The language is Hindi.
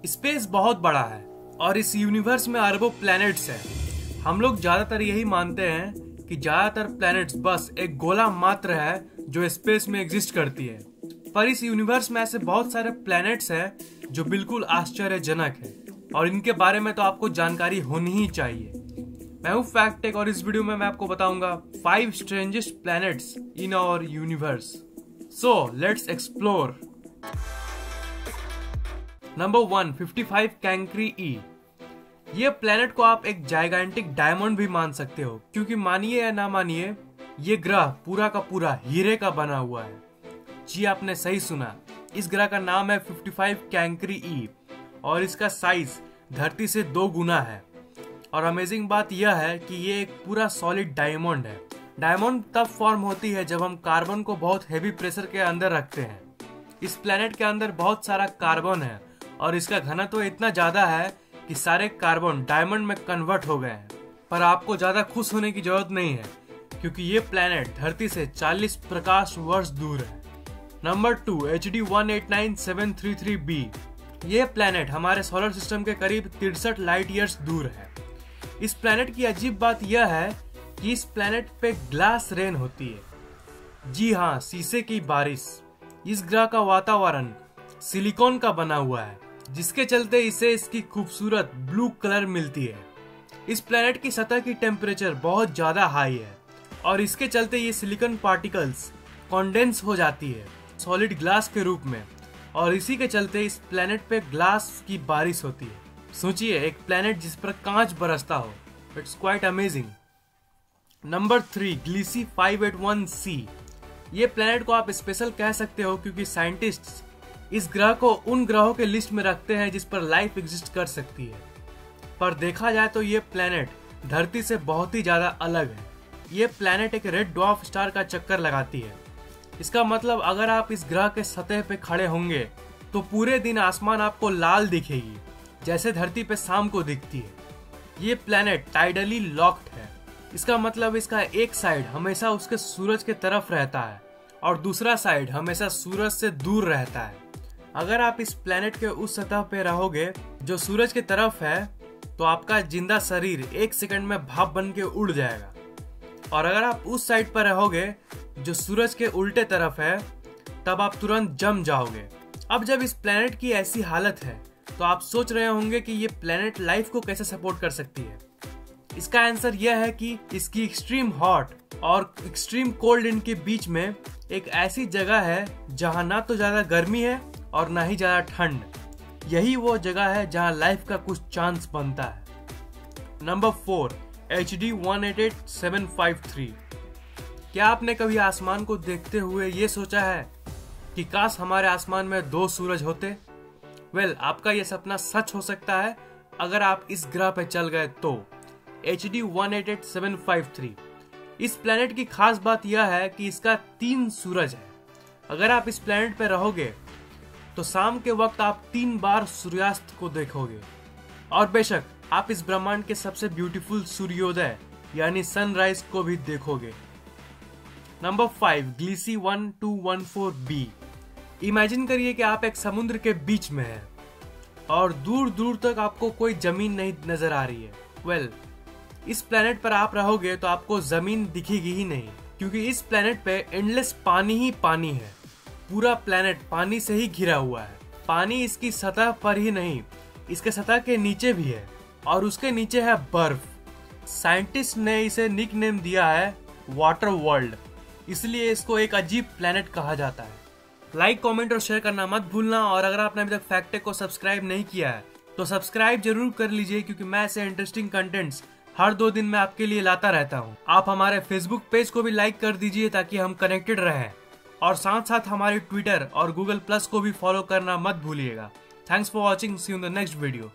स्पेस बहुत बड़ा है और इस यूनिवर्स में अरबों प्लैनेट्स हैं। हम लोग ज्यादातर यही मानते हैं कि ज्यादातर प्लैनेट्स बस एक गोला मात्र है जो स्पेस में एग्जिस्ट करती है, पर इस यूनिवर्स में ऐसे बहुत सारे प्लैनेट्स हैं जो बिल्कुल आश्चर्यजनक है और इनके बारे में तो आपको जानकारी होनी ही चाहिए। मैं हूँ फैक्ट टेक और इस वीडियो में मैं आपको बताऊंगा 5 strangest planets in our universe. So let's explore. Number 1, 55 Cancri e. ये प्लेनेट को आप एक जाइगेंटिक डायमंड भी मान सकते हो, क्योंकि मानिए या ना मानिए ये ग्रह पूरा का पूरा हीरे का बना हुआ है। जी आपने सही सुना, इस ग्रह का नाम है 55 कैंक्री ई और इसका साइज धरती से 2 गुना है। और अमेजिंग बात यह है कि ये एक पूरा सॉलिड डायमंड है। डायमंड तब फॉर्म होती है जब हम कार्बन को बहुत हेवी प्रेशर के अंदर रखते हैं। इस प्लेनेट के अंदर बहुत सारा कार्बन है और इसका घनत्व इतना ज्यादा है कि सारे कार्बन डायमंड में कन्वर्ट हो गए हैं। पर आपको ज्यादा खुश होने की जरूरत नहीं है, क्योंकि ये प्लेनेट धरती से 40 प्रकाश वर्ष दूर है। Number 2, HD 189733b। ये प्लेनेट हमारे सोलर सिस्टम के करीब 63 लाइट ईयर्स दूर है। इस प्लेनेट की अजीब बात यह है कि इस प्लेनेट पे ग्लास रेन होती है। जी हाँ, शीशे की बारिश। इस ग्रह का वातावरण सिलिकॉन का बना हुआ है, जिसके चलते इसे इसकी खूबसूरत ब्लू कलर मिलती है। इस प्लेनेट की सतह की टेम्परेचर बहुत ज्यादा हाई है और इसके चलते ये सिलिकॉन पार्टिकल्स कॉन्डेंस हो जाती है सॉलिड ग्लास के रूप में, और इसी के चलते इस प्लेनेट पे ग्लास की बारिश होती है। सोचिए, एक प्लेनेट जिस पर कांच बरसता हो। It's quite amazing. Number 3, ग्लीसी 581c। ये प्लेनेट को आप स्पेशल कह सकते हो क्योंकि साइंटिस्ट्स इस ग्रह को उन ग्रहों के लिस्ट में रखते हैं जिस पर लाइफ एग्जिस्ट कर सकती है। पर देखा जाए तो ये प्लेनेट धरती से बहुत ही ज्यादा अलग है। ये प्लेनेट एक रेड ड्वार्फ स्टार का चक्कर लगाती है। इसका मतलब अगर आप इस ग्रह के सतह पे खड़े होंगे तो पूरे दिन आसमान आपको लाल दिखेगी, जैसे धरती पे शाम को दिखती है। ये प्लेनेट टाइडली लॉक्ड है। इसका मतलब इसका एक साइड हमेशा उसके सूरज के तरफ रहता है और दूसरा साइड हमेशा सूरज से दूर रहता है। अगर आप इस प्लेनेट के उस सतह पे रहोगे जो सूरज की तरफ है तो आपका जिंदा शरीर 1 सेकंड में भाप बन के उड़ जाएगा, और अगर आप उस साइड पर रहोगे जो सूरज के उल्टे तरफ है तब आप तुरंत जम जाओगे। अब जब इस प्लेनेट की ऐसी हालत है तो आप सोच रहे होंगे कि ये प्लेनेट लाइफ को कैसे सपोर्ट कर सकती है। इसका आंसर यह है कि इसकी एक्सट्रीम हॉट और एक्सट्रीम कोल्ड इनके बीच में एक ऐसी जगह है जहां ना तो ज्यादा गर्मी है और ना ही ज्यादा ठंड। यही वो जगह है जहां लाइफ का कुछ चांस बनता है। Number 4, HD 188753। क्या आपने कभी आसमान को देखते हुए ये सोचा है कि काश हमारे आसमान में 2 सूरज होते? वेल, आपका ये सपना सच हो सकता है अगर आप इस ग्रह पे चल गए तो। HD 188753। इस प्लेनेट की खास बात यह है कि इसका 3 सूरज है। अगर आप इस प्लेनेट पे रहोगे तो शाम के वक्त आप 3 बार सूर्यास्त को देखोगे, और बेशक आप इस ब्रह्मांड के सबसे ब्यूटीफुल सूर्योदय यानी सनराइज को भी देखोगे। Number 5, ग्लीसी 1214b। इमेजिन करिए कि आप एक समुद्र के बीच में हैं और दूर दूर तक आपको कोई जमीन नहीं नजर आ रही है। वेल, इस प्लेनेट पर आप रहोगे तो आपको जमीन दिखेगी ही नहीं, क्योंकि इस प्लेनेट पे एंडलेस पानी ही पानी है। पूरा प्लेनेट पानी से ही घिरा हुआ है। पानी इसकी सतह पर ही नहीं, इसके सतह के नीचे भी है, और उसके नीचे है बर्फ। साइंटिस्ट ने इसे निक नेम दिया है वाटर वर्ल्ड, इसलिए इसको एक अजीब प्लेनेट कहा जाता है। लाइक, कमेंट और शेयर करना मत भूलना, और अगर आपने अभी तक फैक्ट टेक को सब्सक्राइब नहीं किया है तो सब्सक्राइब जरूर कर लीजिए, क्योंकि मैं ऐसे इंटरेस्टिंग कंटेंट्स हर 2 दिन में आपके लिए लाता रहता हूँ। आप हमारे फेसबुक पेज को भी लाइक कर दीजिए ताकि हम कनेक्टेड रहें, और साथ साथ हमारे ट्विटर और गूगल प्लस को भी फॉलो करना मत भूलिएगा। Thanks for watching, see you in the next video.